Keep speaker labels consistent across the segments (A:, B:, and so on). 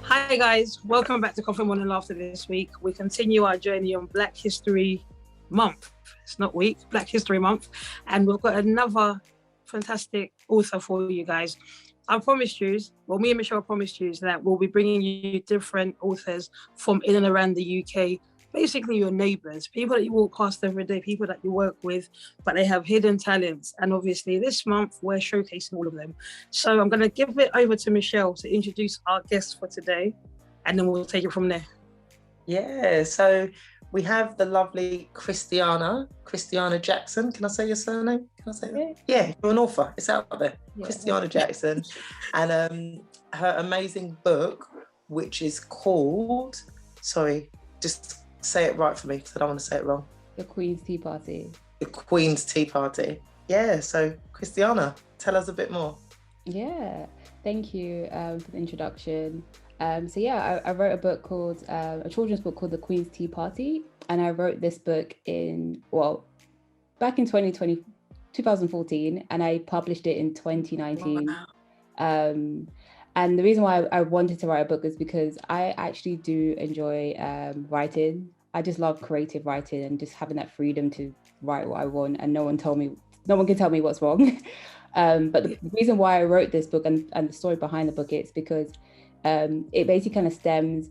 A: Hi guys, welcome back to Coffee Morning Laughter this week. We continue our journey on Black History Month. It's not week, Black History Month. And we've got another fantastic author for you guys. I promised you, well, me and Michelle promised you that we'll be bringing you different authors from in and around the UK, basically your neighbours, people that you walk past every day, people that you work with, but they have hidden talents. And obviously this month we're showcasing all of them. So I'm going to give it over to Michelle to introduce our guests for today, and then we'll take it from there.
B: Yeah, so we have the lovely Christiana Jackson. Can I say your surname? Can I say that? Yeah, you're an author. It's out there. Yeah. Christiana Jackson. And her amazing book, which is called, sorry, just say it right for me because I don't want to say it wrong.
C: The Queen's Tea Party.
B: The Queen's Tea Party. Yeah, so Christiana, tell us a bit more.
C: Yeah, thank you for the introduction. I wrote a book called, a children's book called The Queen's Tea Party. And I wrote this book back in 2014, and I published it in 2019. Wow. And the reason why I wanted to write a book is because I actually do enjoy writing. I just love creative writing and just having that freedom to write what I want, and no one can tell me what's wrong. But the reason why I wrote this book and the story behind the book is because it basically kind of stems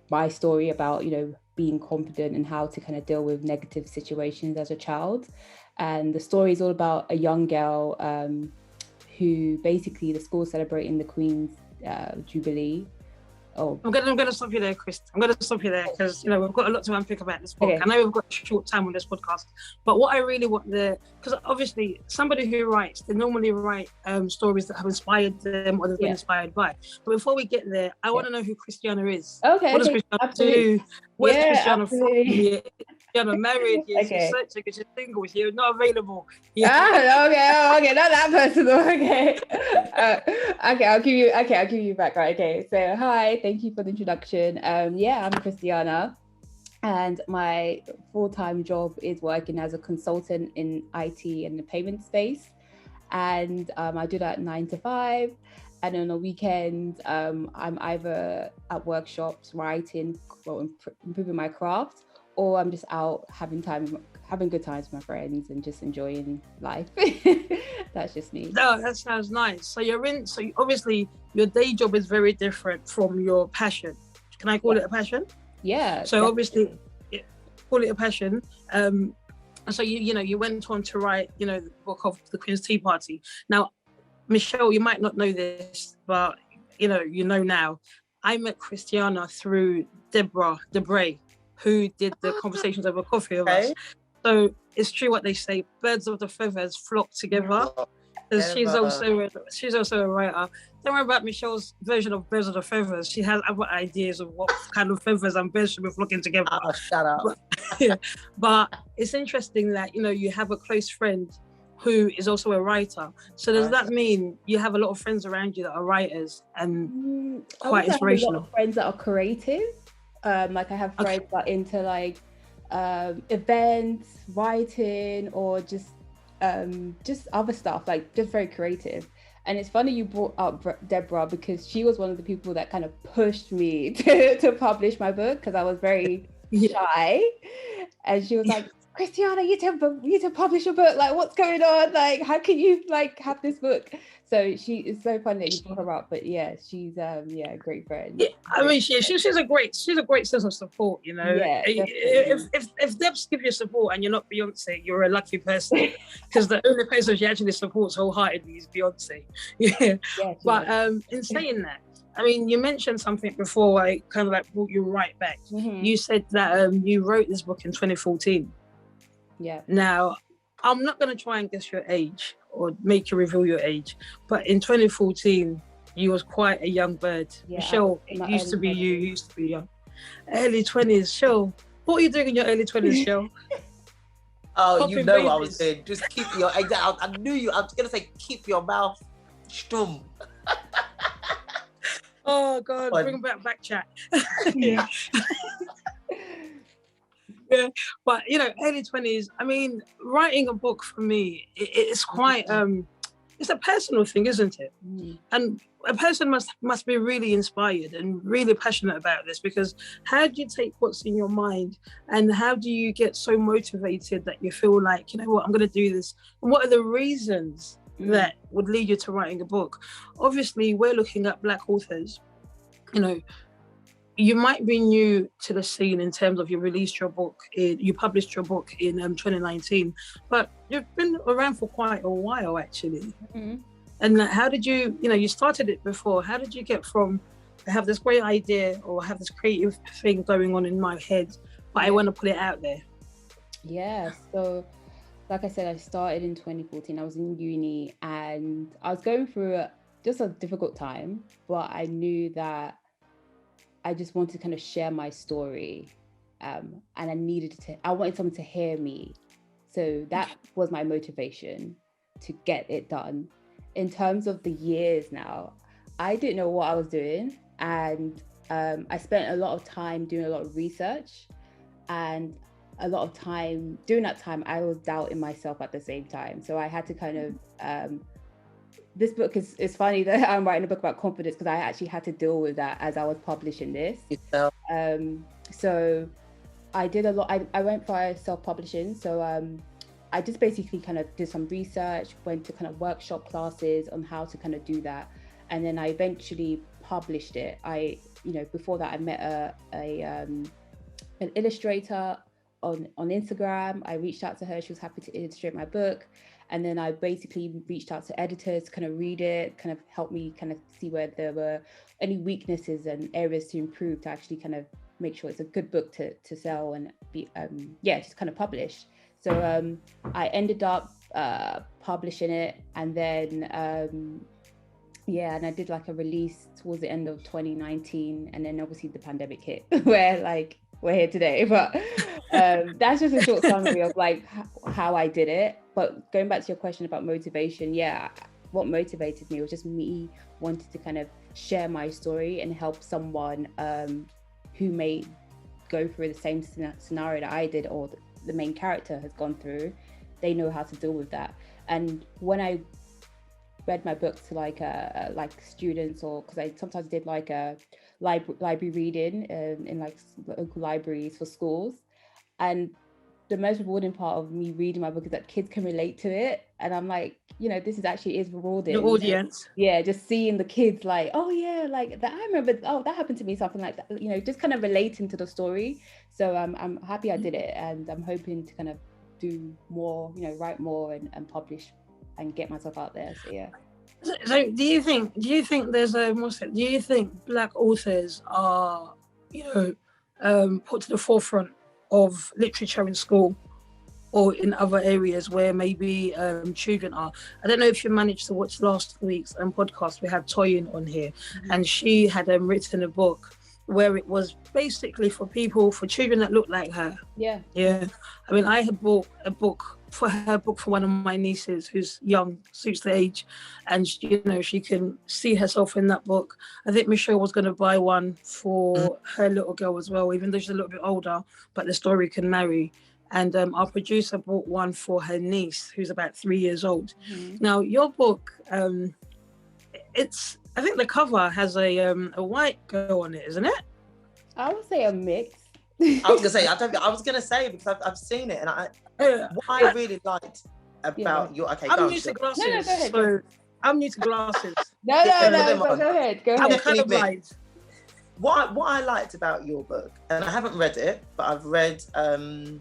C: my story about, being confident and how to kind of deal with negative situations as a child. And the story is all about a young girl who basically the school's celebrating the Queen's Jubilee. Oh,
A: I'm gonna stop you there, Chris. I'm gonna stop you there because we've got a lot to unpick about this book. Okay. I know we've got a short time on this podcast, but what I really want because obviously somebody who writes, they normally write stories that have inspired them or they've been inspired by. But before we get there, I want to know who Christiana is.
C: Okay.
A: What does Christiana do? Where's Christiana from?
C: Yeah.
A: You're searching because you're single, you're not available.
C: Okay, not that personal. Okay. I'll give you back. Right. Okay. So hi, thank you for the introduction. I'm Christiana, and my full-time job is working as a consultant in IT and the payment space. And I do that 9 to 5. And on the weekends, I'm either at workshops writing or improving my craft, or I'm just out having good times with my friends and just enjoying life. That's just me.
A: No, that sounds nice. So obviously your day job is very different from your passion. Can I call it a passion?
C: Yeah.
A: So obviously, call it a passion. So you went on to write, the book of The Queen's Tea Party. Now, Michelle, you might not know this, but you know now. I met Christiana through Deborah Debray, who did the Conversations Over Coffee with us. So it's true what they say, birds of the feathers flock together. She's also a writer. Don't worry about Michelle's version of birds of the feathers. She has other ideas of what kind of feathers and birds should be flocking together.
B: Oh, shut up.
A: But it's interesting that, you have a close friend who is also a writer. So does that mean you have a lot of friends around you that are writers and quite inspirational?
C: I have a lot of friends that are creative. I have friends that are into events, writing, or just other stuff, just very creative. And it's funny you brought up Deborah, because she was one of the people that kind of pushed me to publish my book, because I was very shy. And she was like, Christiana, you need to publish a book. What's going on? How can you have this book? So it's so funny that you brought her up. But yeah, she's a great friend.
A: Yeah, I mean, she's a great sense of support.
C: Yeah,
A: if Debs gives you support and you're not Beyonce, you're a lucky person, because the only person she actually supports wholeheartedly is Beyonce. Yeah. But in saying that, I mean, you mentioned something before. I kind of brought you right back. Mm-hmm. You said that you wrote this book in 2014.
C: Yeah.
A: Now, I'm not going to try and guess your age or make you reveal your age, but in 2014, you was quite a young bird. Yeah, Michelle, it used to be you used to be young. Early 20s, Shell. What were you doing in your early 20s, Shell?
B: Oh, you know what I was doing. Just keep your... I knew you. I was going to say, keep your mouth stum.
A: Oh, God, bring back chat. Yeah. Yeah, but early 20s. I mean, writing a book for me, it's quite it's a personal thing, isn't it? And a person must be really inspired and really passionate about this, because how do you take what's in your mind and how do you get so motivated that you feel like, you know what, I'm going to do this? And what are the reasons that would lead you to writing a book? Obviously, we're looking at Black authors. You know, you might be new to the scene in terms of you published your book in 2019, but you've been around for quite a while, actually. And how did you, you started it before. How did you get from, I have this great idea or I have this creative thing going on in my head, but I want to put it out there?
C: Yeah, so like I said, I started in 2014. I was in uni and I was going through just a difficult time, but I knew that I just wanted to kind of share my story, and I wanted someone to hear me. So that was my motivation to get it done. In terms of the years now, I didn't know what I was doing, and I spent a lot of time doing a lot of research, and a lot of time during that time I was doubting myself at the same time. So I had to kind of this book it's funny that I'm writing a book about confidence, because I actually had to deal with that as I was publishing this. So I did a lot. I went for self-publishing. So I just basically kind of did some research, went to kind of workshop classes on how to kind of do that. And then I eventually published it. Before that I met an illustrator on Instagram. I reached out to her. She was happy to illustrate my book. And then I basically reached out to editors to kind of read it, kind of help me kind of see where there were any weaknesses and areas to improve to actually kind of make sure it's a good book to sell and be, just kind of publish. So I ended up publishing it, and then, and I did like a release towards the end of 2019. And then obviously the pandemic hit where like we're here today, but that's just a short summary of like how I did it. But going back to your question about motivation, what motivated me was just me wanting to kind of share my story and help someone who may go through the same scenario that I did, or the main character has gone through. They know how to deal with that. And when I read my book to like students, or because I sometimes did like a library reading in like local libraries for schools, and the most rewarding part of me reading my book is that kids can relate to it. And I'm like, this is rewarding.
A: The audience.
C: Yeah, just seeing the kids like, oh yeah, like that. I remember, oh, that happened to me, something like that. Just kind of relating to the story. So I'm happy I did it, and I'm hoping to kind of do more, write more and publish and get myself out there. So yeah.
A: So do you think there's do you think Black authors are, put to the forefront of literature in school or in other areas where maybe children are? I don't know if you managed to watch last week's podcast. We had Toyin on here, and she had written a book where it was basically for children that look like her. Yeah. I mean, I had bought a book for one of my nieces who's young, suits the age, and she can see herself in that book. I think Michelle was going to buy one for her little girl as well, even though she's a little bit older, but the story can marry. And our producer bought one for her niece who's about 3 years old. Now your book, I think the cover has a white girl on it, isn't it?
C: I would say a mix.
B: I was gonna say because I've seen it, and what I really liked about your
A: I'm new to glasses. No, go ahead. So I'm new to glasses.
C: No, go ahead.
A: I'm colorblind.
B: What I liked about your book, and I haven't read it, but I've read I've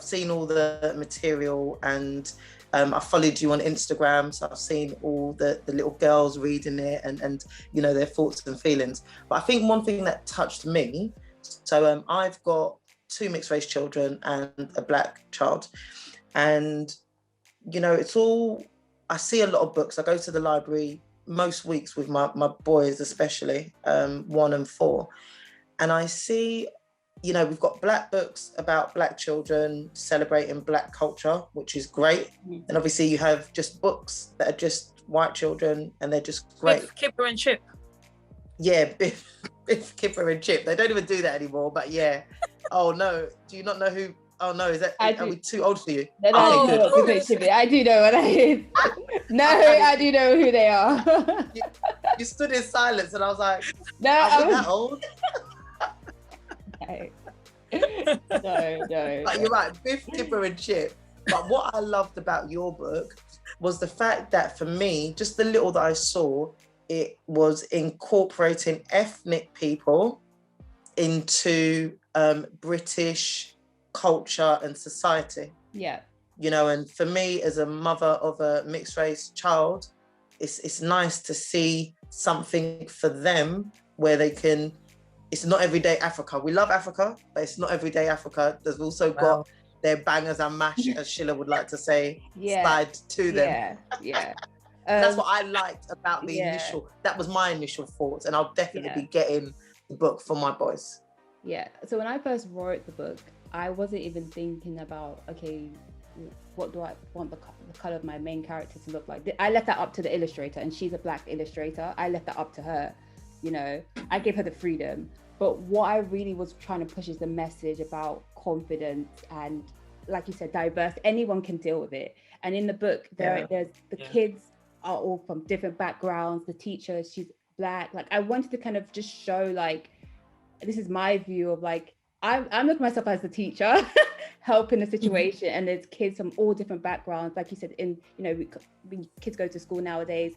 B: seen all the material, and I followed you on Instagram, so I've seen all the little girls reading it and their thoughts and feelings. But I think one thing that touched me, so I've got 2 mixed race children and a Black child, and it's all, I see a lot of books. I go to the library most weeks with my boys, especially 1 and 4, and I see we've got Black books about Black children celebrating Black culture, which is great. And obviously you have just books that are just white children, and they're just great.
A: Biff, Kipper and Chip.
B: Yeah, Biff, Kipper and Chip. They don't even do that anymore, but yeah. Oh no, do you not know who Oh no, are we too old for you?
C: No, I do know what that is. No, I do know who they are.
B: You stood in silence, and I was like,
C: no,
B: I wasn't that old.
C: No.
B: But you're right, Biff, Tipper and Chip. But what I loved about your book was the fact that for me, just the little that I saw, it was incorporating ethnic people into British culture and society.
C: Yeah.
B: You know, and for me as a mother of a mixed race child, it's nice to see something for them where they can, it's not everyday Africa. We love Africa, but it's not everyday Africa. There's also got their bangers and mash, as Sheila would like to say, side to them.
C: Yeah.
B: That's what I liked about the initial, that was my initial thoughts, and I'll definitely be getting the book for my boys.
C: Yeah, so when I first wrote the book, I wasn't even thinking about, okay, what do I want the color of my main character to look like? I left that up to the illustrator, and she's a Black illustrator. I left that up to her, you know, I gave her the freedom. But what I really was trying to push is the message about confidence and, like you said, diverse. Anyone can deal with it. And in the book, there's the kids are all from different backgrounds. The teacher, she's Black. Like, I wanted to kind of just show, like, this is my view of, like, I'm looking at myself as the teacher helping the situation, and there's kids from all different backgrounds. Like you said, in, you know, when kids go to school nowadays,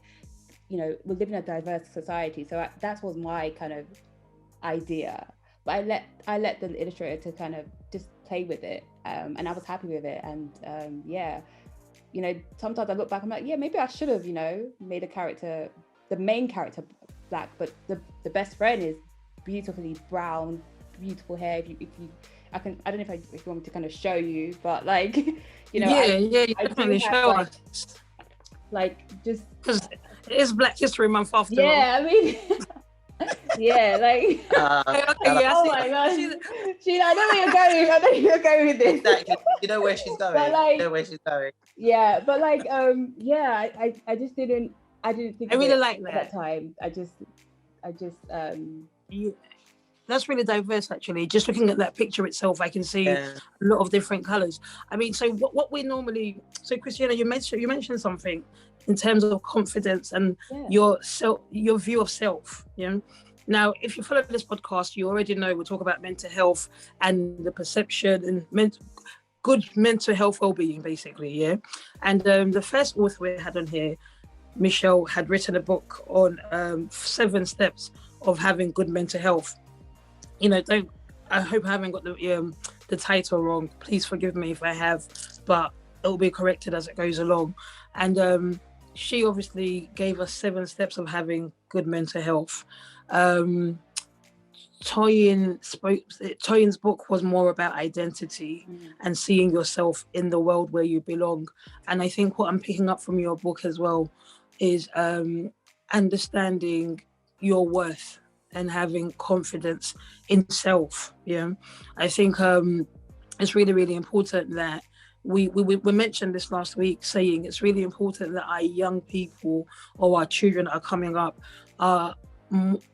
C: you know, we're living in a diverse society. So that was my kind of idea. But I let the illustrator to kind of just play with it, and I was happy with it. And you know, sometimes I look back, I'm like, yeah, maybe I should have, you know, made the main character Black, but the best friend is beautifully brown, beautiful hair. If you I don't know if you want me to kind of show you, but, like, you know,
A: you definitely show us,
C: like, just
A: because it is Black History Month after all.
C: I mean yeah, like
B: oh
C: my gosh, Sheila, I know where you're going with this.
B: Exactly. You know where she's going.
C: But, like,
B: you know where she's going.
C: Yeah, but, like, I just didn't think
A: I really like
C: at that time. I just
A: that's really diverse, actually. Just looking at that picture itself, I can see a lot of different colors. I mean, so what we normally, so Christiana, you mentioned something in terms of confidence and your view of self. You know, now if you follow this podcast, you already know we talk about mental health and the perception and good mental health well-being, basically. Yeah, and the first author we had on here, Michelle, had written a book on 7 steps of having good mental health. You know, I hope I haven't got the title wrong. Please forgive me if I have, but it will be corrected as it goes along. And she obviously gave us 7 steps of having good mental health. Toyin's book was more about identity and seeing yourself in the world where you belong. And I think what I'm picking up from your book as well is understanding your worth and having confidence in self. Yeah, I think it's really, really important that we mentioned this last week, saying it's really important that our young people or our children that are coming up are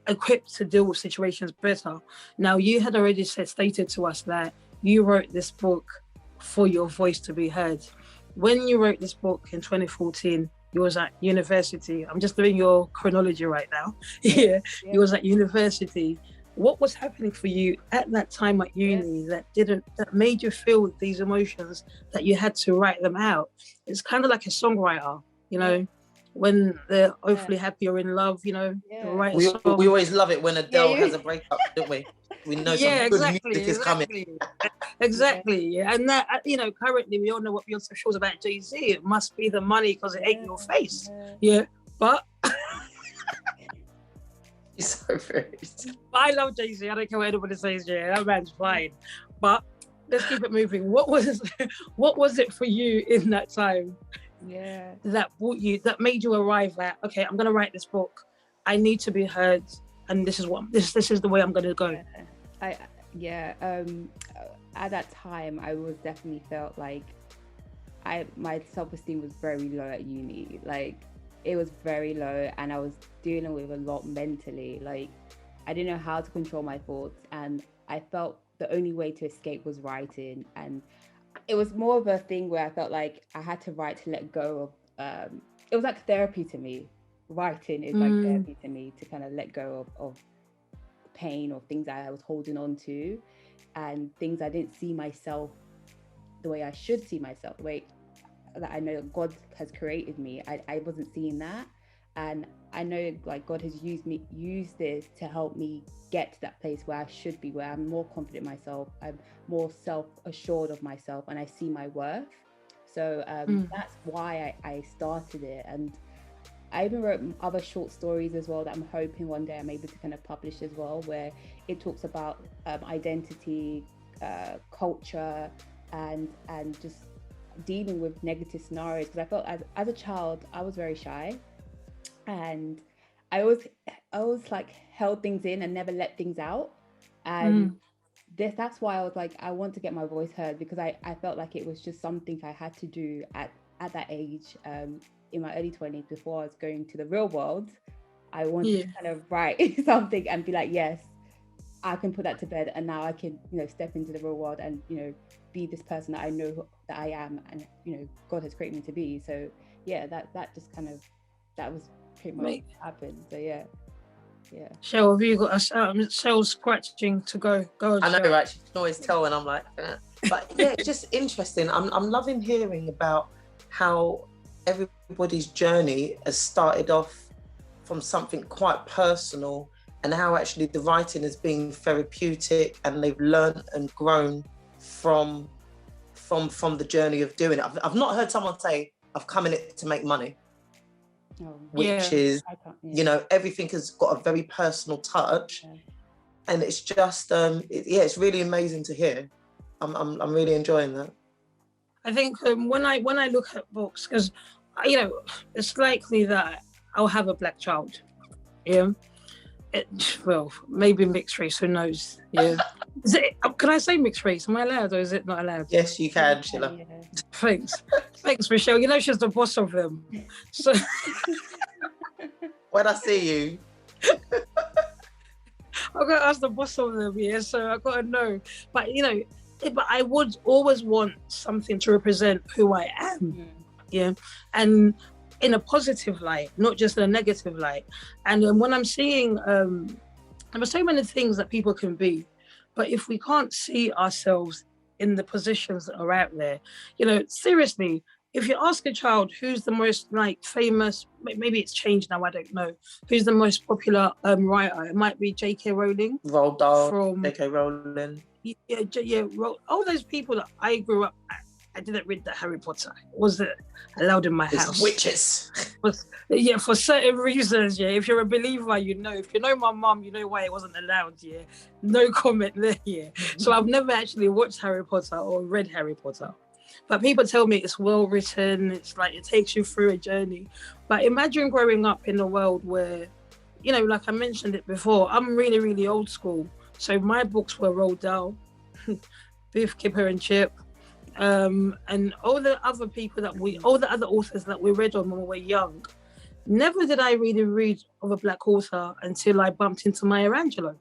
A: equipped to deal with situations better. Now, you had already stated to us that you wrote this book for your voice to be heard. When you wrote this book in 2014, you was at university. I'm just doing your chronology right now. You was at university. What was happening for you at that time at uni that made you feel these emotions that you had to write them out? It's kind of like a songwriter, you know, when they're hopefully happy or in love, you know, write a song.
B: We always love it when Adele has a breakup, don't we? We know some good music is coming.
A: Exactly. And that, you know, currently we all know what Beyonce shows about Jay-Z. It must be the money because it ain't your face. But
B: he's so rude.
A: I love Jay-Z. I don't care what anybody says. That man's fine. But let's keep it moving. What was it for you in that time? That made you arrive at, okay, I'm gonna write this book. I need to be heard, and this is the way I'm gonna go.
C: At that time, I was definitely felt like my self-esteem was very low at uni. Like, it was very low, and I was dealing with a lot mentally. Like, I didn't know how to control my thoughts, and I felt the only way to escape was writing. And it was more of a thing where I felt like I had to write to let go of, it was like therapy to me. Writing is like therapy to me, to kind of let go of pain or things that I was holding on to, and things I didn't see myself the way I should see myself, the way that I know God has created me. I wasn't seeing that. And I know like God has used this to help me get to that place where I should be, where I'm more confident in myself, I'm more self-assured of myself, and I see my worth. So that's why I started it. And I even wrote other short stories as well that I'm hoping one day I'm able to kind of publish as well, where it talks about identity, culture, and just dealing with negative scenarios. Because I felt as a child, I was very shy. And I always like held things in and never let things out. And that's why I was like, I want to get my voice heard, because I felt like it was just something I had to do at that age, in my early 20s, before I was going to the real world. I wanted to kind of write something and be like, yes, I can put that to bed, and now I can, step into the real world and, be this person that I know that I am, and, God has created me to be. So yeah, that just kind of, that was pretty much happened. So yeah.
A: Shell, have you got a shell scratching to go? Go on,
B: I know,
A: Shell.
B: right? You can always tell when I'm like, but yeah, it's just interesting. I'm loving hearing about how everybody's journey has started off from something quite personal, and how actually the writing has been therapeutic, and they've learned and grown from the journey of doing it. I've not heard someone say, I've come in it to make money. Which is, everything has got a very personal touch, and it's just, it's really amazing to hear. I'm really enjoying that.
A: I think when I look at books, because it's likely that I'll have a black child. Yeah. Well, maybe mixed race, who knows? Yeah. Can I say mixed race? Am I allowed, or is it not allowed?
B: Yes, you can, Sheila.
A: Yeah. Thanks, Michelle. She's the boss of them. So
B: when I see you,
A: I've got to ask the boss of them. Yeah, so I've got to know. But but I would always want something to represent who I am. Yeah, and in a positive light, not just in a negative light. And when I'm seeing, there are so many things that people can be, but if we can't see ourselves in the positions that are out there, seriously, if you ask a child who's the most famous, maybe it's changed now, I don't know, who's the most popular writer, it might be J.K. Rowling.
B: Roald Dahl, from J.K. Rowling.
A: Yeah, all those people that I grew up, I didn't read the Harry Potter. It wasn't allowed in my house.
B: Witches.
A: For certain reasons, yeah. If you're a believer, if you know my mum, you know why it wasn't allowed, yeah. No comment there, yeah. So I've never actually watched Harry Potter or read Harry Potter. But people tell me it's well written, it's like it takes you through a journey. But imagine growing up in a world where, like I mentioned it before, I'm really, really old school. So my books were Roald Dahl, Booth, Kipper and Chip, and all the other authors that we read on when we were young. Never did I really read of a black author until I bumped into Maya Angelou.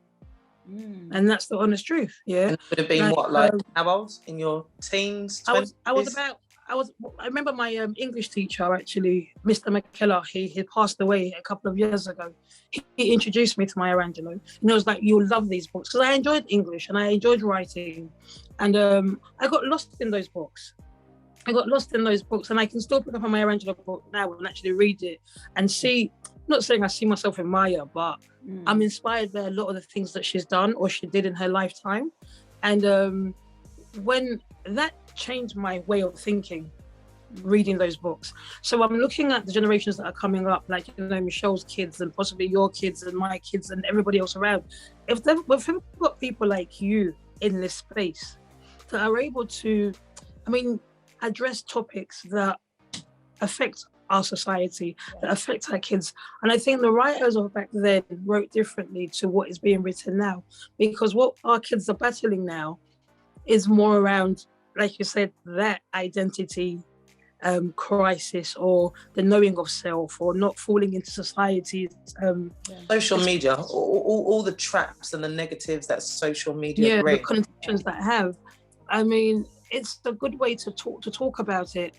A: And that's the honest truth. Yeah. And it
B: would have been how old? In your teens? 20s?
A: I remember my English teacher, actually, Mr. McKellar, he passed away a couple of years ago. He introduced me to Maya Angelou. And I was like, you'll love these books. Because I enjoyed English and I enjoyed writing. And I got lost in those books. And I can still pick up a Maya Angelou book now and actually read it and see, not saying I see myself in Maya, but I'm inspired by a lot of the things that she's done or she did in her lifetime. And when that changed my way of thinking, reading those books. So I'm looking at the generations that are coming up, like, Michelle's kids and possibly your kids and my kids and everybody else around. If we've got people like you in this space that are able to, address topics that affect our society, that affect our kids. And I think the writers of back then wrote differently to what is being written now, because what our kids are battling now is more around, like you said, that identity, crisis, or the knowing of self, or not falling into society's
B: social media, all the traps and the negatives that social media bring.
A: The connotations that have. I mean, it's a good way to talk about it.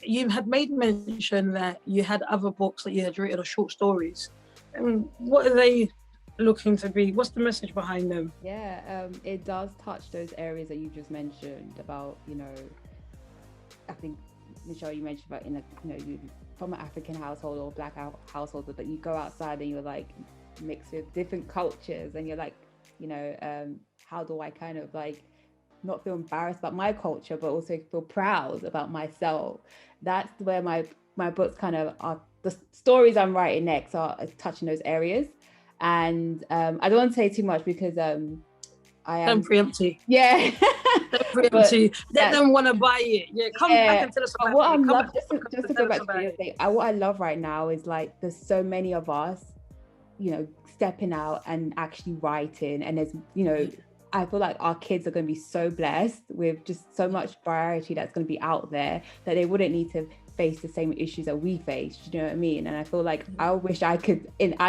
A: You had made mention that you had other books that you had written, or short stories. What are they looking to be? What's the message behind them?
C: Yeah, it does touch those areas that you just mentioned about, I think, Michelle, you mentioned about you from an African household or Black household, but you go outside and you're like mixed with different cultures, and you're like, how do I kind of like not feel embarrassed about my culture, but also feel proud about myself? That's where my books kind of are. The stories I'm writing next are touching those areas, and I don't want to say too much because I am.
A: Don't preempt you.
C: Yeah.
A: Don't preempt you. Let them want to buy it. Yeah, come back and tell us about
C: what
A: it.
C: I'm love, just to go back to the thing, what I love right now is like there's so many of us, stepping out and actually writing, and there's I feel like our kids are going to be so blessed with just so much variety that's going to be out there that they wouldn't need to face the same issues that we face. You know what I mean? And I feel like I wish I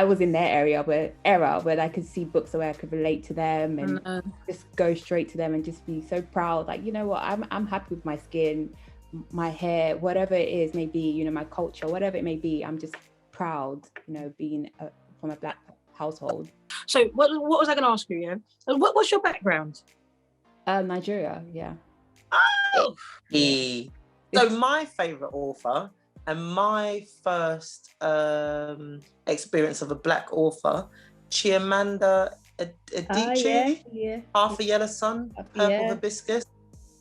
C: was in their era where I could see books where I could relate to them and just go straight to them and just be so proud. Like, you know what? I'm happy with my skin, my hair, whatever it is, maybe, my culture, whatever it may be. I'm just proud, being from a Black household.
A: So what was I going to ask you? Yeah, what's your background?
C: Nigeria. Yeah.
B: Oh, yeah. So my favourite author and my first experience of a Black author, Chimamanda Adichie, Half a Yellow Sun, Purple Hibiscus,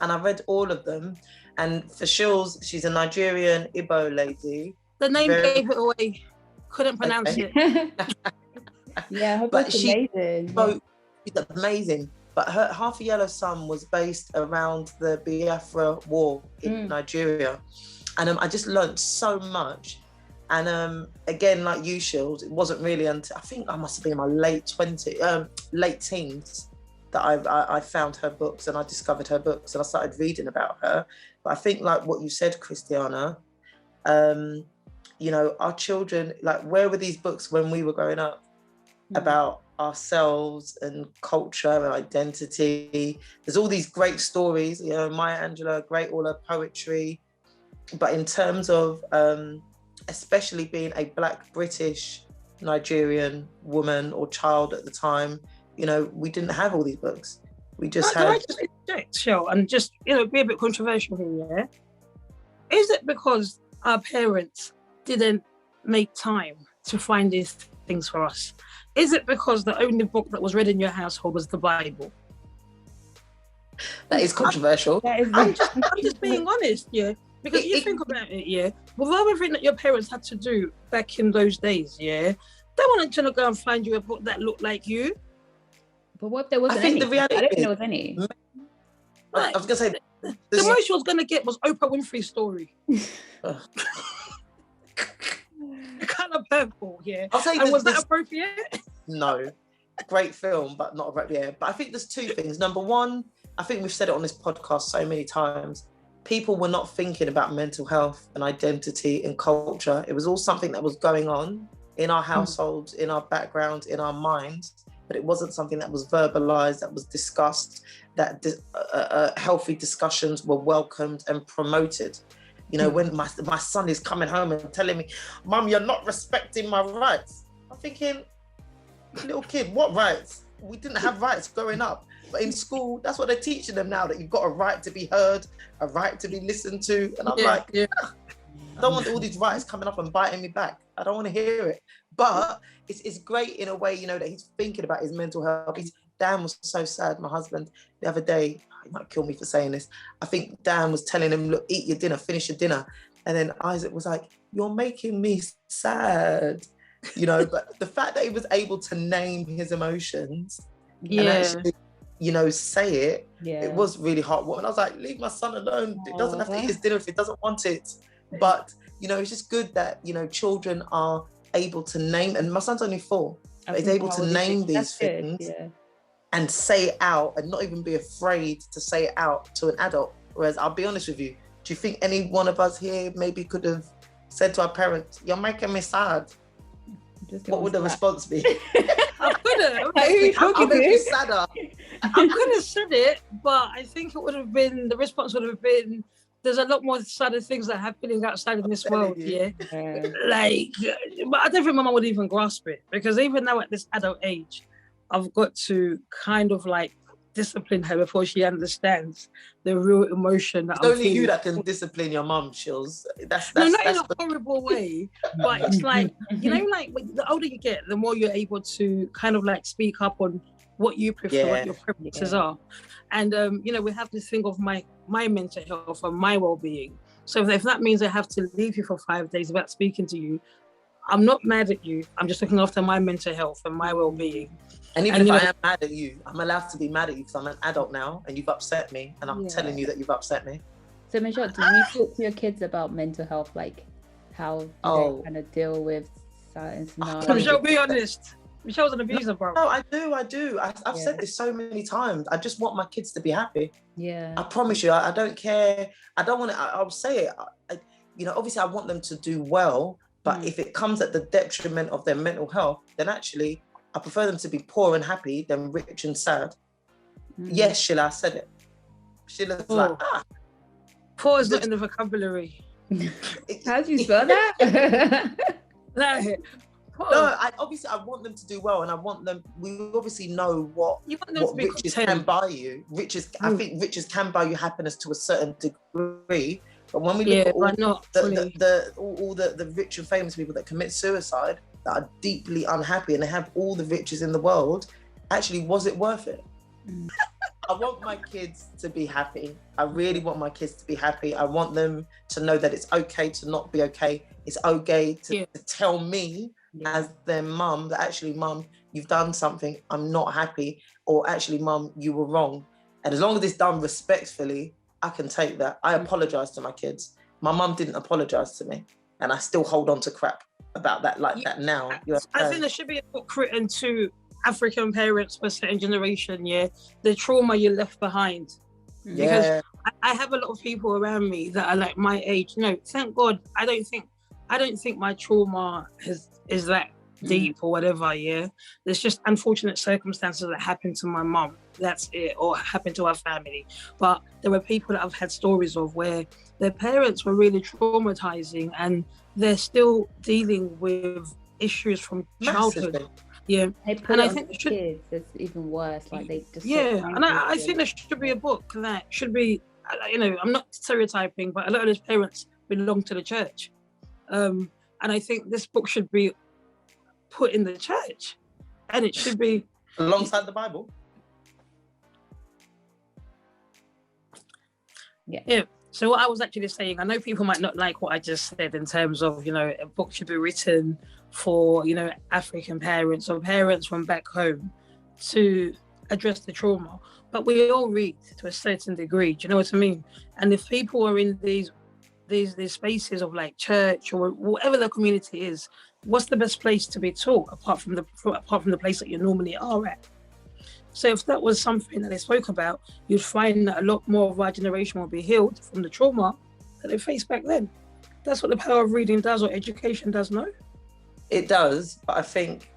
B: and I read all of them. And for sure, she's a Nigerian Igbo lady.
A: The name gave it away. Couldn't pronounce it.
C: Yeah, her book's amazing.
B: She's amazing. But her Half a Yellow Sun was based around the Biafra War in Nigeria. And I just learned so much. And again, like you, Shield, it wasn't really until, I think I must have been in my late teens that I found her books and I discovered her books and I started reading about her. But I think like what you said, Christiana, our children, like where were these books when we were growing up about ourselves and culture and identity? There's all these great stories, Maya Angelou, great, all her poetry. But in terms of especially being a Black British Nigerian woman or child at the time, we didn't have all these books. We just had... Can I just
A: interject, Shell, and just, be a bit controversial here, yeah? Is it because our parents didn't make time to find these things for us? Is it because the only book that was read in your household was the Bible?
B: That is controversial.
A: I'm just being honest, yeah. Because you think about it, yeah, with everything that your parents had to do back in those days, yeah, they weren't going to go and find you a book that looked like you.
C: But what if there wasn't any? I don't think there was any.
B: I was going to say...
A: The most you was going to get was Oprah Winfrey's story. Colour Purple, yeah.
B: I'll say
A: was that appropriate?
B: No. Great film, but not appropriate. But I think there's two things. Number one, I think we've said it on this podcast so many times. People were not thinking about mental health and identity and culture. It was all something that was going on in our households, in our backgrounds, in our minds, but it wasn't something that was verbalized, that was discussed, that healthy discussions were welcomed and promoted. When my son is coming home and telling me, Mum, you're not respecting my rights. I'm thinking, little kid, what rights? We didn't have rights growing up. But in school, that's what they're teaching them now, that you've got a right to be heard, a right to be listened to. And I'm I don't want all these rights coming up and biting me back. I don't want to hear it. But it's great in a way, that he's thinking about his mental health. Dan was so sad, my husband, the other day. He might kill me for saying this. I think Dan was telling him, look, eat your dinner, finish your dinner. And then Isaac was like, you're making me sad. But the fact that he was able to name his emotions and actually, say it, it was really heartwarming. I was like, leave my son alone. He doesn't have to eat his dinner if he doesn't want it. But, it's just good that, children are able to name, and my son's only 4, but he's able to name these things. And say it out and not even be afraid to say it out to an adult. Whereas I'll be honest with you, Do you think any one of us here maybe could have said to our parents, "You're making me sad"? What would the response be?
A: I could have.
B: I'll make you sadder.
A: I could have said it, but I think it would have been, the response would have been, there's a lot more sadder things that are happening outside of this world, yeah? Like, but I don't think my mum would even grasp it, because even now at this adult age, I've got to kind of like discipline her before she understands the real emotion that
B: it's
A: I'm
B: only
A: feeling.
B: You that can discipline your mum, Shills. That's
A: not in a horrible way, but it's like, you know, like the older you get, the more you're able to kind of like speak up on what you prefer, what your preferences are. And you know, we have this thing of my mental health and my well-being. So if that means I have to leave you for 5 days without speaking to you, I'm not mad at you. I'm just looking after my mental health and my well-being.
B: And even if I am mad at you, I'm allowed to be mad at you because I'm an adult now and you've upset me, and I'm telling you that you've upset me.
C: So Michelle, do you talk to your kids about mental health, like how they kind of deal with certain scenarios?
A: Michelle, be honest. Michelle's an abuser, bro.
B: No, I do. I've said this so many times. I just want my kids to be happy.
C: Yeah.
B: I promise you, I don't care. I don't want to, I'll say it. You know, obviously I want them to do well, but if it comes at the detriment of their mental health, then actually I prefer them to be poor and happy than rich and sad. Yes, Sheila, I said it. Sheila's like,
A: poor is not in the vocabulary.
C: How do you spell that?
B: No, I want them to do well, and I want them. We obviously know what riches can buy you. I think riches can buy you happiness to a certain degree. But when we look at all the rich and famous people that commit suicide, that are deeply unhappy, and they have all the riches in the world, actually, was it worth it? I want my kids to be happy. I really want my kids to be happy. I want them to know that it's okay to not be okay. It's okay to tell me as their mum that actually, mum, you've done something, I'm not happy, or actually, mum, you were wrong. And as long as it's done respectfully, I can take that. I apologize to my kids. My mum didn't apologize to me, and I still hold on to crap about that that now.
A: I think there should be a book written to African parents for a certain generation, the trauma you left behind. Because I have a lot of people around me that are like my age. No, thank God, I don't think my trauma is that deep or whatever, There's just unfortunate circumstances that happened to my mum, that's it, or happened to our family. But there were people that I've had stories of where their parents were really traumatizing and they're still dealing with issues from childhood. And I think
C: kids, it's even worse. Like they just
A: and I think there should be a book that should be, you know, I'm not stereotyping, but a lot of those parents belong to the church, and I think this book should be put in the church, and it should be
B: alongside the Bible.
A: So what I was actually saying, I know people might not like what I just said in terms of, you know, a book should be written for, you know, African parents or parents from back home to address the trauma. But we all read to a certain degree, do you know what I mean? And if people are in these spaces of like church or whatever the community is, what's the best place to be taught apart from the place that you normally are at? So if that was something that they spoke about, you'd find that a lot more of our generation will be healed from the trauma that they faced back then. That's what the power of reading does, or education does, no?
B: It does, but I think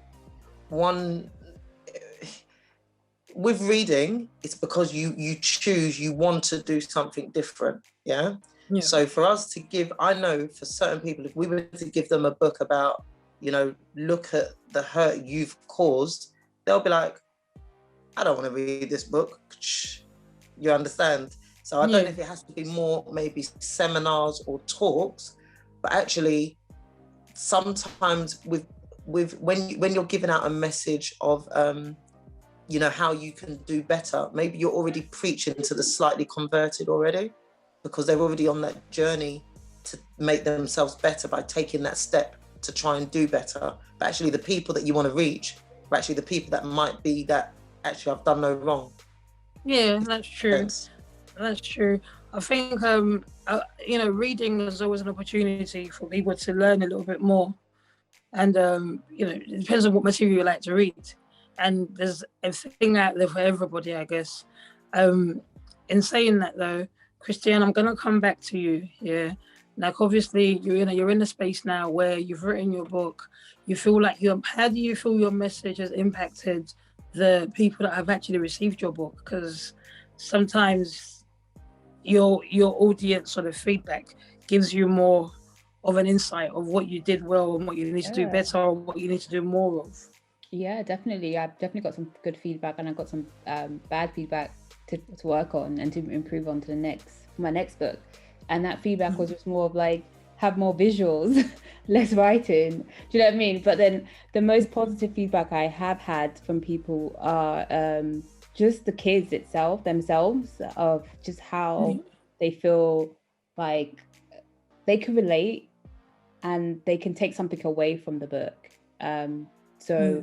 B: with reading, it's because you choose, you want to do something different, So for us to give, I know for certain people, if we were to give them a book about, you know, look at the hurt you've caused, they'll be like, I don't want to read this book. You understand? So I don't know if it has to be more maybe seminars or talks, but actually sometimes with when you're giving out a message of you know, how you can do better, maybe you're already preaching to the slightly converted already, because they're already on that journey to make themselves better by taking that step to try and do better. But actually the people that you want to reach are actually the people that might be that actually I've done no wrong.
A: Yeah, that's true. Thanks. That's true. I think you know, reading is always an opportunity for people to learn a little bit more, and you know, it depends on what material you like to read, and there's a thing out there for everybody, I guess. In saying that though, Christiane, I'm gonna come back to you. Yeah, like obviously you're in a space now where you've written your book. You feel like how do you feel your message has impacted the people that have actually received your book? Because sometimes your audience sort of feedback gives you more of an insight of what you did well and what you need to do better or what you need to do more of.
C: Yeah, definitely. I've definitely got some good feedback, and I've got some bad feedback to work on and to improve on to my next book. And that feedback was just more of like, have more visuals, less writing. Do you know what I mean? But then the most positive feedback I have had from people are just the kids themselves, of just how they feel like they can relate and they can take something away from the book. So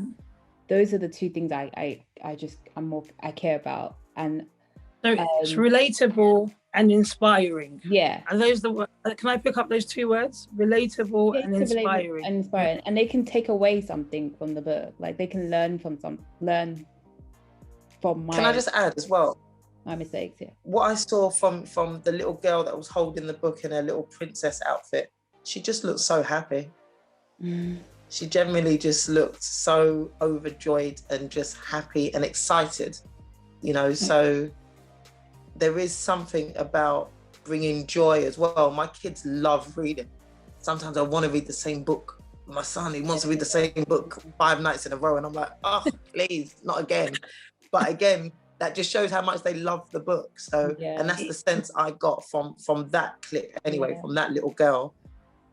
C: those are the two things I care about. And
A: so it's relatable and inspiring.
C: Yeah.
A: And those can I pick up those two words? Relatable and inspiring.
C: And inspiring. And they can take away something from the book. Like they can learn from my
B: Can I just add as well?
C: My mistakes, yeah.
B: What I saw from the little girl that was holding the book in her little princess outfit, she just looked so happy. She generally just looked so overjoyed and just happy and excited, so there is something about bringing joy as well. My kids love reading. Sometimes I want to read the same book. My son, he wants to read the same book 5 nights in a row, and I'm like, oh, please, not again. But again, that just shows how much they love the book. So, and that's the sense I got from that clip anyway, from that little girl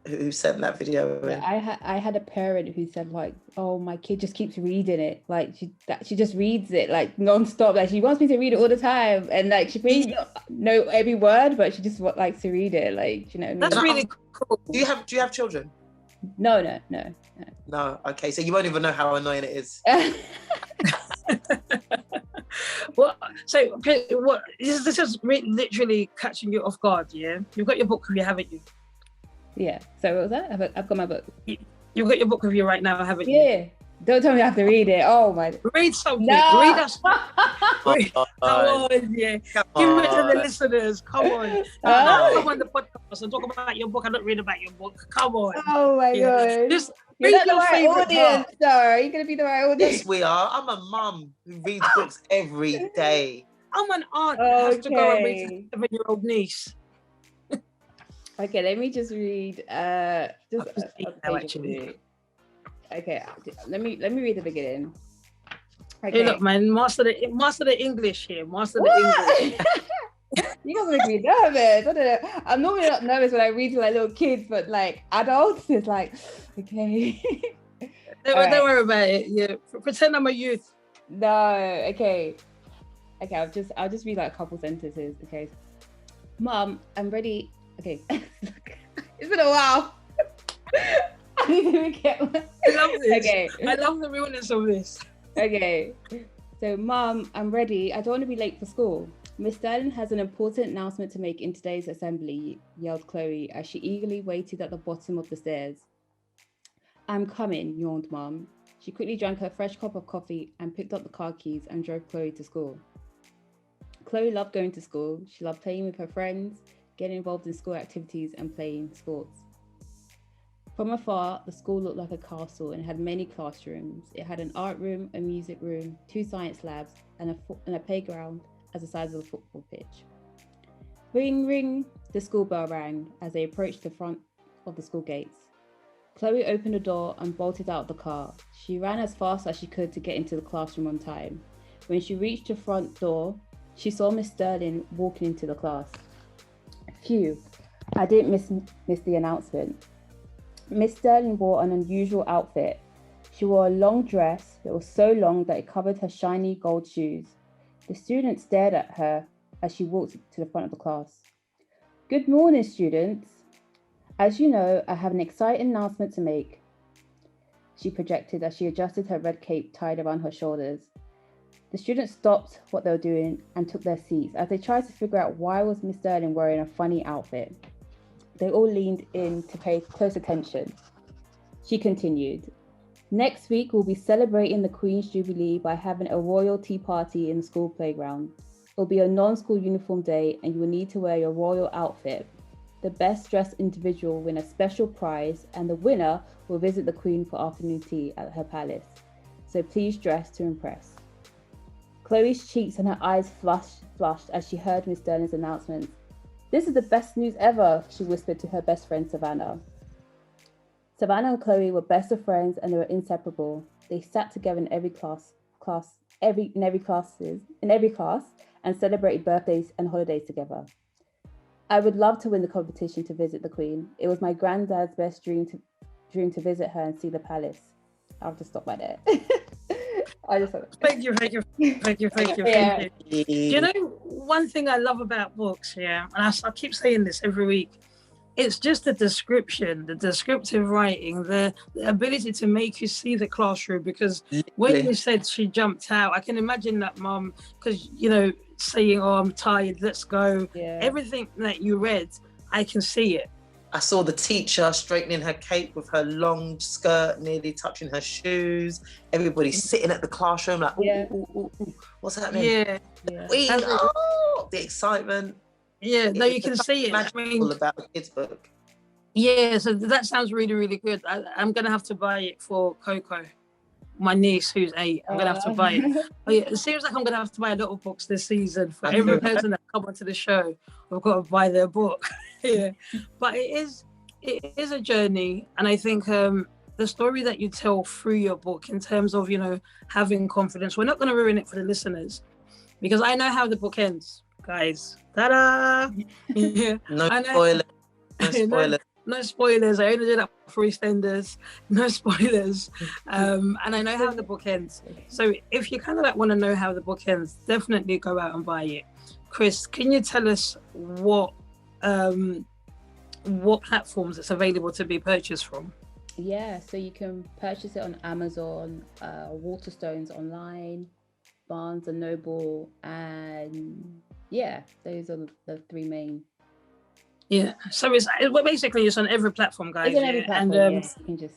B: who sent that video in.
C: I had a parent who said like, oh, my kid just keeps reading it, like she just reads it like non-stop, like she wants me to read it all the time, and like she may not know every word, but she just likes to read it, like, you know what I mean?
A: That's really cool.
B: Do you have children?
C: No.
B: Okay, so you won't even know how annoying it is.
A: Well, so what this is literally catching you off guard. Yeah, you've got your book with you, haven't you?
C: Yeah. So what was that? I've got my book.
A: You've got your book with you right now, haven't you?
C: Yeah. Don't tell me I have to read it. Oh my.
A: Read something.
C: No.
A: Read us. Come on, yeah. Give it to the listeners. Come on. Come on the podcast and talk about your book and not read about your book. Come on.
C: Oh my God.
A: Just
C: You're
A: read
C: not the
A: your
C: right
A: favorite
C: audience,
A: part.
C: though. Are you gonna be the right audience?
B: Yes, we are. I'm a mum who reads books every day.
A: I'm an aunt that has to go and read to a 7-year-old niece.
C: Okay, let me just read just
A: actually.
C: Okay, let me read the beginning. Okay.
A: Hey, look, man, master the English here. Master the English.
C: You guys make me nervous. I don't know. I'm normally not nervous when I read to like little kids, but like adults, it's like, okay.
A: Don't worry about it. Yeah, pretend I'm a youth.
C: No, okay. I'll just read like a couple sentences. Okay, Mom, I'm ready. Okay, it's been a while. I need to get one.
A: I love this.
C: Okay,
A: I love the realness of this.
C: Okay, so Mom, I'm ready. I don't want to be late for school. Miss Sterling has an important announcement to make in today's assembly, yelled Chloe as she eagerly waited at the bottom of the stairs. I'm coming, yawned Mom. She quickly drank her fresh cup of coffee and picked up the car keys and drove Chloe to school. Chloe loved going to school. She loved playing with her friends, getting involved in school activities and playing sports. From afar, the school looked like a castle and had many classrooms. It had an art room, a music room, 2 science labs, and a playground as the size of a football pitch. Ring, ring, the school bell rang as they approached the front of the school gates. Chloe opened the door and bolted out of the car. She ran as fast as she could to get into the classroom on time. When she reached the front door, she saw Miss Sterling walking into the class. Phew, I didn't miss the announcement. Miss Sterling wore an unusual outfit. She wore a long dress that was so long that it covered her shiny gold shoes. The students stared at her as she walked to the front of the class. Good morning, students. As you know, I have an exciting announcement to make, she projected as she adjusted her red cape tied around her shoulders. The students stopped what they were doing and took their seats as they tried to figure out why was Miss Sterling wearing a funny outfit. They all leaned in to pay close attention. She continued, next week we'll be celebrating the Queen's Jubilee by having a royal tea party in the school playground. It'll be a non-school uniform day and you will need to wear your royal outfit. The best dressed individual will win a special prize and the winner will visit the Queen for afternoon tea at her palace. So please dress to impress. Chloe's cheeks and her eyes flushed as she heard Miss Sterling's announcement. This is the best news ever, she whispered to her best friend Savannah. Savannah and Chloe were best of friends and they were inseparable. They sat together in every class and celebrated birthdays and holidays together. I would love to win the competition to visit the Queen. It was my granddad's best dream to visit her and see the palace. I'll have to stop by there.
A: Thank you.
C: Yeah.
A: You know, one thing I love about books, and I keep saying this every week, it's just the description, the descriptive writing, the ability to make you see the classroom. Because when you said she jumped out, I can imagine that mum, because, you know, saying, oh, I'm tired, let's go. Yeah. Everything that you read, I can see it.
B: I saw the teacher straightening her cape with her long skirt nearly touching her shoes. Everybody sitting at the classroom like, ooh, what's happening?
A: Yeah.
B: The excitement.
A: Yeah, no, you can see it.
B: I mean, about a kid's book.
A: Yeah, so that sounds really, really good. I'm going to have to buy it for Coco, my niece who's 8. I'm going to have to buy it. But yeah, it seems like I'm going to have to buy a lot of books this season. For every person that comes onto the show, I've got to buy their book. Yeah, but it is a journey. And I think the story that you tell through your book in terms of, you know, having confidence, we're not going to ruin it for the listeners because I know how the book ends, guys. Ta-da! Yeah.
B: No spoilers. No spoilers.
A: No spoilers. I only did that for EastEnders. No spoilers. And I know how the book ends. So if you kind of like want to know how the book ends, definitely go out and buy it. Chris, can you tell us what platforms it's available to be purchased from?
C: Yeah, so you can purchase it on Amazon, Waterstones online, Barnes and Noble, and yeah, those are the 3 main.
A: Yeah, so it's basically on every platform, guys.
C: It's on every platform,
A: and
C: you can just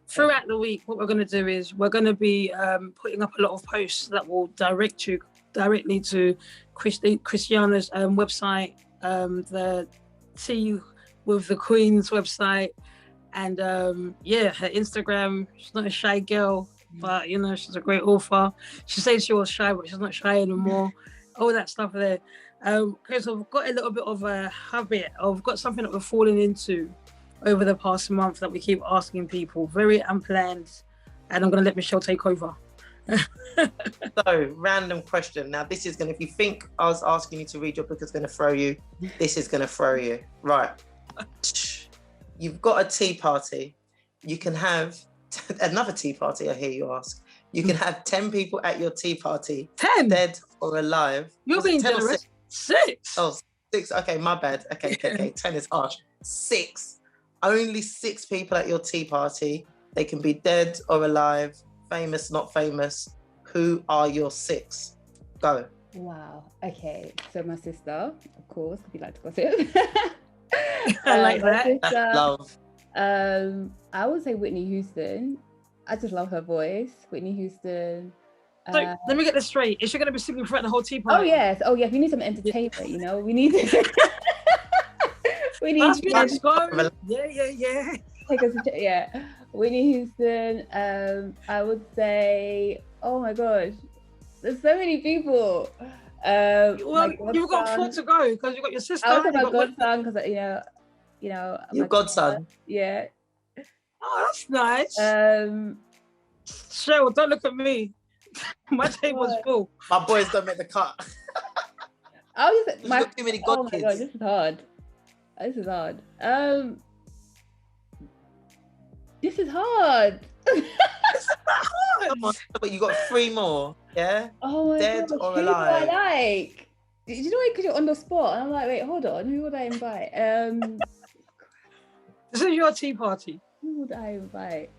A: throughout the week, what we're going to do is we're going to be putting up a lot of posts that will direct you directly to Christiana's website, the Tea with the Queen's website, and her Instagram. She's not a shy girl, but you know, she's a great author. She says she was shy, but she's not shy anymore. All that stuff there. Because I've got a little bit of a habit. I've got something that we're falling into over the past month that we keep asking people, very unplanned, and I'm going to let Michelle take over.
B: So, random question. Now, this is going to, if you think I was asking you to read your book is going to throw you, this is going to throw you. Right. You've got a tea party. You can have another tea party, I hear you ask. You can have 10 people at your tea party.
A: 10?
B: Dead or alive.
A: You're being generous. 6?
B: Oh, 6. Okay, my bad. Okay. 10 is harsh. 6. Only 6 people at your tea party. They can be dead or alive, famous, not famous. Who are your 6? Go.
C: Wow. Okay. So my sister, of course, if you like to gossip.
A: I like that.
C: Sister,
B: that's love.
C: I would say Whitney Houston. I just love her voice. Whitney Houston.
A: So let me get this straight. Is she going to be singing throughout the whole tea party?
C: Oh yes. We need some entertainment. You know, we need.
A: Let's go. Yeah.
C: Take us. Yeah. Whitney Houston. I would say. Oh my gosh, there's so many people.
A: Well, you've got 4 to go because you've got your sister.
C: I was my godson because you know.
B: Your godson.
C: Yeah.
A: Oh, that's nice. Cheryl, don't look at me. My table's full.
B: My boys don't make the cut.
C: You've
B: got too many god kids.
C: My God, this is hard. This is hard.
B: Come on, but you got 3 more, yeah?
C: Oh my
B: Dead
C: God,
B: or
C: who
B: alive?
C: do I like? Did you know it because you're on the spot? And I'm like, wait, hold on. Who would I invite?
A: This is your tea party.
C: Who would I invite?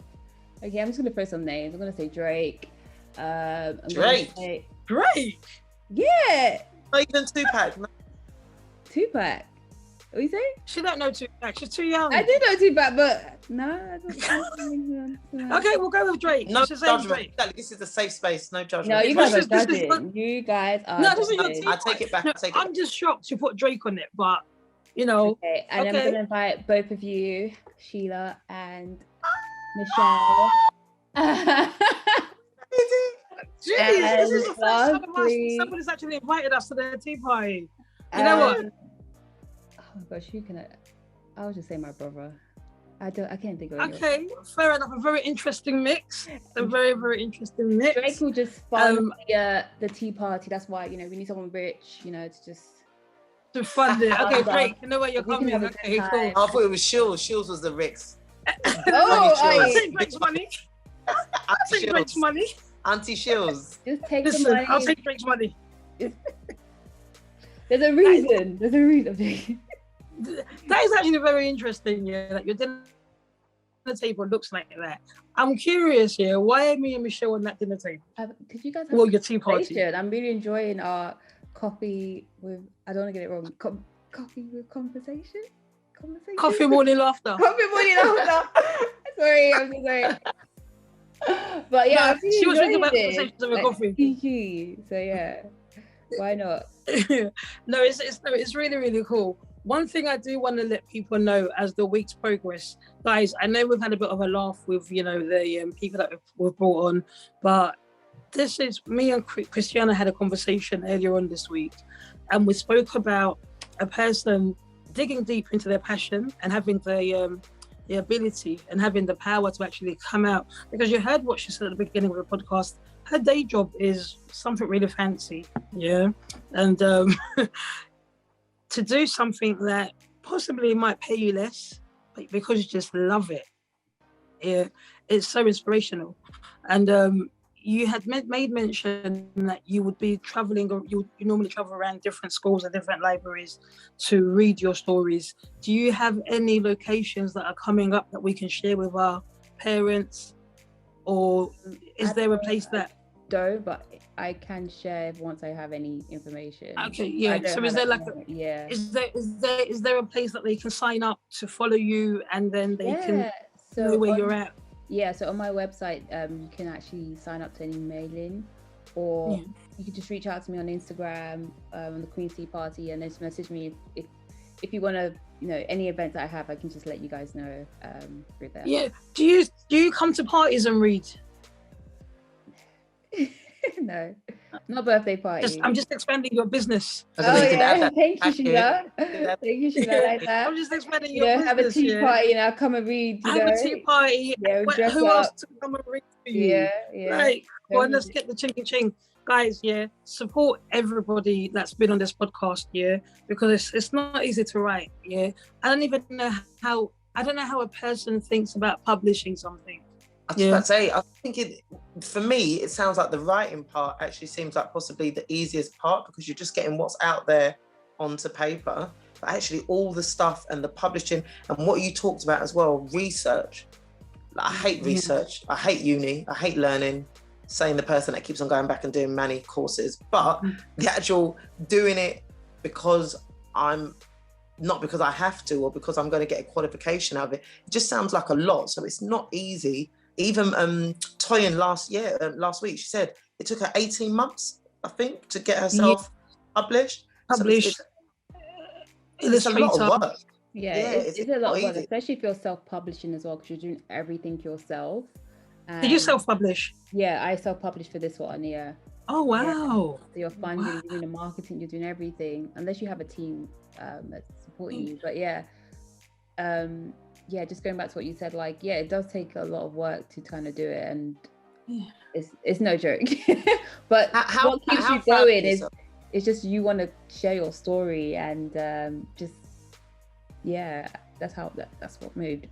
C: Okay, I'm just gonna throw some names. I'm gonna say Drake.
B: Drake.
A: Drake.
C: Yeah.
B: Not even Tupac. No.
C: Tupac. What you say?
A: She don't know Tupac. She's too young.
C: I do know Tupac, but no, I don't.
A: Okay, we'll go with Drake.
B: No
A: judgment.
B: Drake. This is a safe space. No judgment.
C: No, you guys are
A: This is-
C: judging. You guys are.
A: No, this is not
C: judging.
B: I take it back.
A: No,
B: I take it
A: I'm just shocked you put Drake on it, but you know.
C: Okay, and
A: Okay.
C: I'm gonna invite both of you, Sheila and Michelle.
A: Jeez, this is the first time
C: lastly-
A: somebody's actually invited us to their tea party. You know what?
C: Oh my gosh, who can I'll just say my brother. I can't think of it.
A: Okay, fair enough. A very interesting mix. A very, very interesting mix.
C: Drake will just fund the tea party. That's why, we need someone rich, to just
A: To fund it. Okay, Drake, you know where you're
C: We can
A: coming.
C: have a
A: Okay,
C: good
A: cool.
C: time.
B: I thought it was Shields. Shields was the Ricks.
A: I'll take Drake's money. I'll
B: Auntie
A: take Drake's
B: Shields.
A: money.
B: Auntie Shields.
C: just take the
A: Listen,
C: money.
A: I'll take Drake's money.
C: There's a reason. There's a reason.
A: That is actually very interesting, yeah. Like your dinner table looks like that. I'm curious, yeah, why are me and Michelle on that dinner table?
C: Did you guys have
A: Well, your tea party.
C: conversation? I'm really enjoying our coffee with, I don't want to get it wrong, coffee with conversation?
A: Coffee morning laughter.
C: Coffee morning laughter. Sorry, I'm so sorry. But yeah, I'm really
A: she was thinking about
C: enjoying it.
A: conversations over
C: Like,
A: coffee.
C: kiki. So yeah, why not?
A: No, it's really, really cool. One thing I do want to let people know as the weeks progress, guys, I know we've had a bit of a laugh with, the people that we've brought on, but this is me and Christiana had a conversation earlier on this week, and we spoke about a person digging deep into their passion and having the ability and having the power to actually come out. Because you heard what she said at the beginning of the podcast. Her day job is something really fancy, yeah, and to do something that possibly might pay you less, but because you just love it, yeah, it's so inspirational. And you had made mention that you would be traveling, or you normally travel around different schools and different libraries to read your stories. Do you have any locations that are coming up that we can share with our parents, or is there a place that?
C: But I can share once I have any information.
A: Okay, yeah. So is there is there a place that they can sign up to follow you, and then they can know where you're at?
C: Yeah, so on my website, you can actually sign up to any mailing, or you can just reach out to me on Instagram, on the Queen's Tea Party, and then just message me if you want to, any events that I have, I can just let you guys know through there.
A: Yeah. Do you come to parties and read?
C: No, not birthday party.
A: I'm just expanding your business.
C: Thank you, Sheila. Thank you, Sheila. Like that.
A: I'm just expanding your business.
C: Have a tea party and I'll come and read.
A: Have a tea party.
C: Yeah,
A: who else to come and read for you?
C: Yeah.
A: Right. Well, let's get the chingy ching. Guys, support everybody that's been on this podcast, because it's not easy to write, I don't even know how a person thinks about publishing something.
B: I was about to say, I think for me, it sounds like the writing part actually seems like possibly the easiest part, because you're just getting what's out there onto paper. But actually all the stuff and the publishing and what you talked about as well, research. Like, I hate research. I hate uni. I hate learning. Saying the person that keeps on going back and doing many courses, but the actual doing it because not because I have to, or because I'm going to get a qualification out of it. It just sounds like a lot. So it's not easy. Even Toyin last week, she said it took her 18 months, I think, to get herself published. So it's a lot of work.
C: It's a lot of work, especially if you're self-publishing as well, because you're doing everything yourself.
A: Did you self-publish?
C: Yeah, I self-published for this one,
A: Oh, wow.
C: Yeah. So you're funding, you're doing the marketing, you're doing everything, unless you have a team that's supporting you. But just going back to what you said, it does take a lot of work to kind of do it, and it's no joke. But what keeps you going is just you want to share your story, and that's what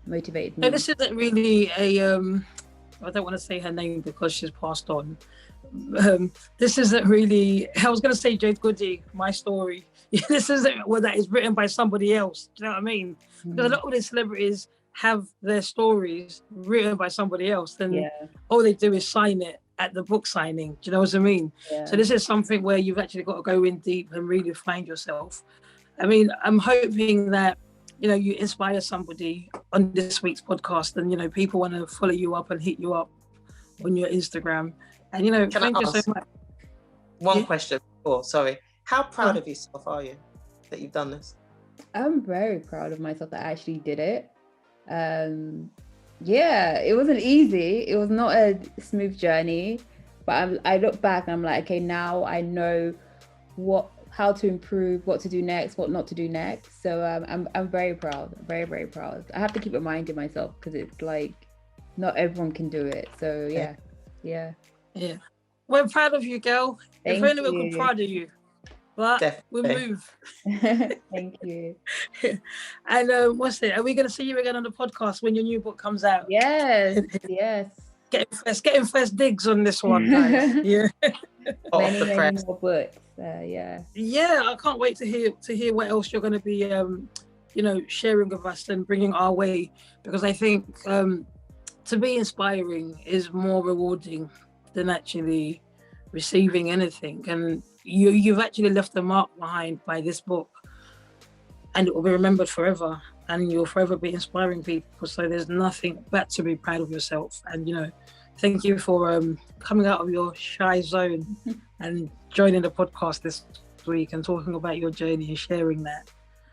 C: motivated me.
A: No, this isn't really I don't want to say her name because she's passed on. This isn't really, I was going to say Jade Goody, my story. This isn't that is written by somebody else. Do you know what I mean? Because a lot of these celebrities have their stories written by somebody else. Then all they do is sign it at the book signing. Do you know what I mean? Yeah. So this is something where you've actually got to go in deep and really find yourself. I mean, I'm hoping that, you know, you inspire somebody on this week's podcast, and, you know, people want to follow you up and hit you up on your Instagram. And, you know, thank you so much.
B: One question. Oh, sorry. How proud of yourself are you that you've done this?
C: I'm very proud of myself that I actually did it. Yeah, it wasn't easy. It was not a smooth journey, but I look back and I'm like, okay, now I know how to improve, what to do next, what not to do next. So I'm very proud, very, very proud. I have to keep reminding myself because it's like not everyone can do it. So yeah.
A: We're proud of you, girl. If only we could proud of you. But we'll move.
C: Thank you.
A: And what's it? Are we going to see you again on the podcast when your new book comes out?
C: Yes.
A: Getting first digs on this one, guys. Yeah.
C: many more books. Yeah,
A: I can't wait to hear what else you're going to be, you know, sharing with us and bringing our way, because I think to be inspiring is more rewarding than actually receiving anything. And you've actually left a mark behind by this book, and it will be remembered forever, and you'll forever be inspiring people. So there's nothing but to be proud of yourself. And, you know, thank you for coming out of your shy zone and joining the podcast this week and talking about your journey and sharing that.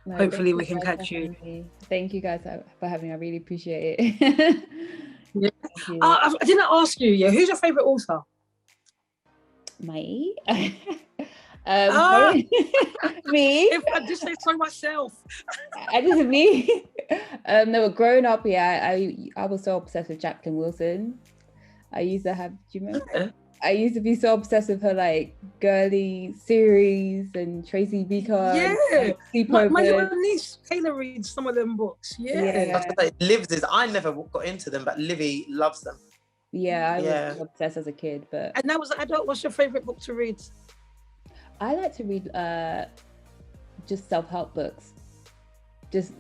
A: No, hopefully we can catch you.
C: Thank you guys for having me. I really appreciate it.
A: Yeah. I didn't ask you, who's your favorite author?
C: Me?
A: Me? If I just say so myself.
C: I just me. No, growing up, I was so obsessed with Jacqueline Wilson. I used to have, do you remember? I used to be so obsessed with her like girly series and Tracy Beaker.
A: Yeah, my niece Taylor reads some of them books. Yeah.
B: I never got into them, but Livy loves them.
C: Yeah, I was obsessed as a kid, but.
A: And that was adult. What's your favorite book to read?
C: I like to read just self-help books. It's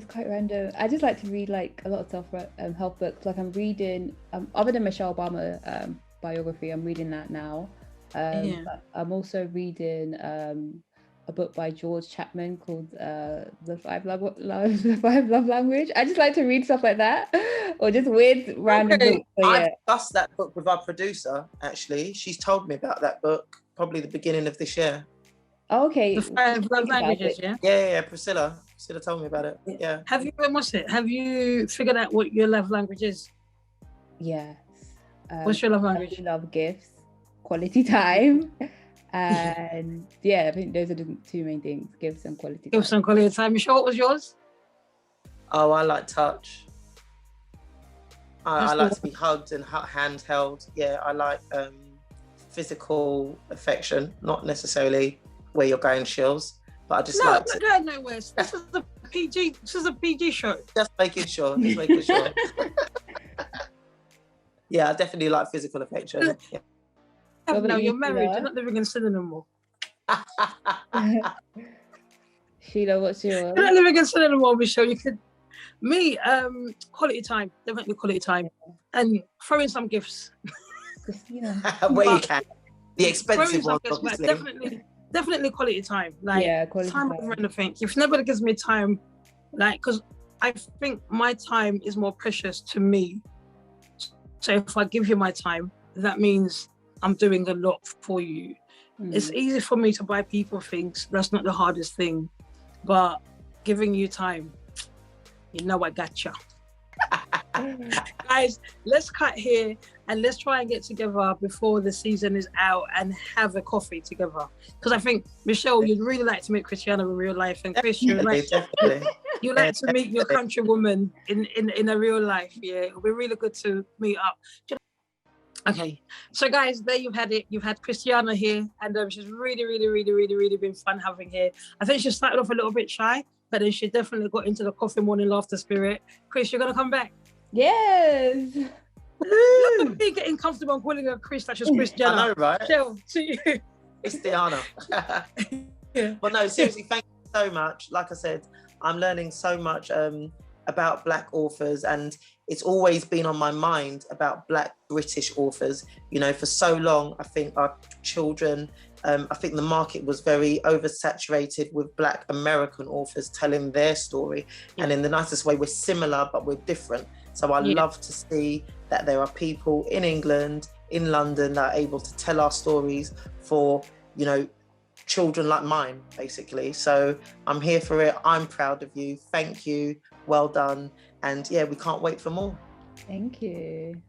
C: quite random. I just like to read like a lot of self-help books. Like I'm reading, other than Michelle Obama biography, I'm reading that now. But I'm also reading a book by George Chapman called The Five Love Language. I just like to read stuff like that, or just weird random books. So,
B: I discussed that book with our producer. Actually, she's told me about that book probably the beginning of this year.
C: Okay.
A: The Five Love Languages, yeah?
B: Yeah. Priscilla told me about it. Yeah.
A: Have you figured out what your love language is?
C: Yes.
A: What's your love language?
C: I love gifts, quality time, and I think those are the two main things: gifts and quality time.
A: Gifts and quality time. Michelle, what was yours?
B: Oh, I like touch. I like to be hugged and handheld. Yeah, I like physical affection, not necessarily where you're going shills, but I just like to...
A: No, not going nowhere. This is a PG show.
B: Just making sure. Yeah, I definitely like physical affection. Yeah.
A: No, you're married. You're not living in sin anymore.
C: Sheila, what's yours?
A: You're not living in sin anymore, Michelle. You could... Me, quality time. Definitely quality time. And throw in some gifts.
B: Where you can. The expensive ones, obviously.
A: Definitely quality time. Like,
C: quality
A: time over anything. If nobody gives me time, like, because I think my time is more precious to me. So if I give you my time, that means I'm doing a lot for you. It's easy for me to buy people things. That's not the hardest thing. But giving you time, you know I gotcha. Guys, let's cut here and let's try and get together before the season is out and have a coffee together. Because I think, Michelle, you'd really like to meet Christiana in real life, and Chris, you like to meet your countrywoman in a real life. Yeah, it'll be really good to meet up. Okay, so guys, there you've had it. You've had Christiana here, and she's really been fun having here. I think she started off a little bit shy, but then she definitely got into the coffee morning laughter spirit. Chris, you're gonna come back?
C: Yes.
A: Look at me getting comfortable and calling her Chris, like she's Christiana.
B: I know, right?
A: Chill to you.
B: Christiana. Well, no, seriously, thank you so much. Like I said, I'm learning so much about Black authors, and it's always been on my mind about Black British authors. You know, for so long, I think our children I think the market was very oversaturated with Black American authors telling their story.
A: Yeah.
B: And in the nicest way, we're similar, but we're different. So I love to see that there are people in England, in London, that are able to tell our stories for, you know, children like mine, basically. So I'm here for it. I'm proud of you. Thank you. Well done. And yeah, we can't wait for more.
C: Thank you.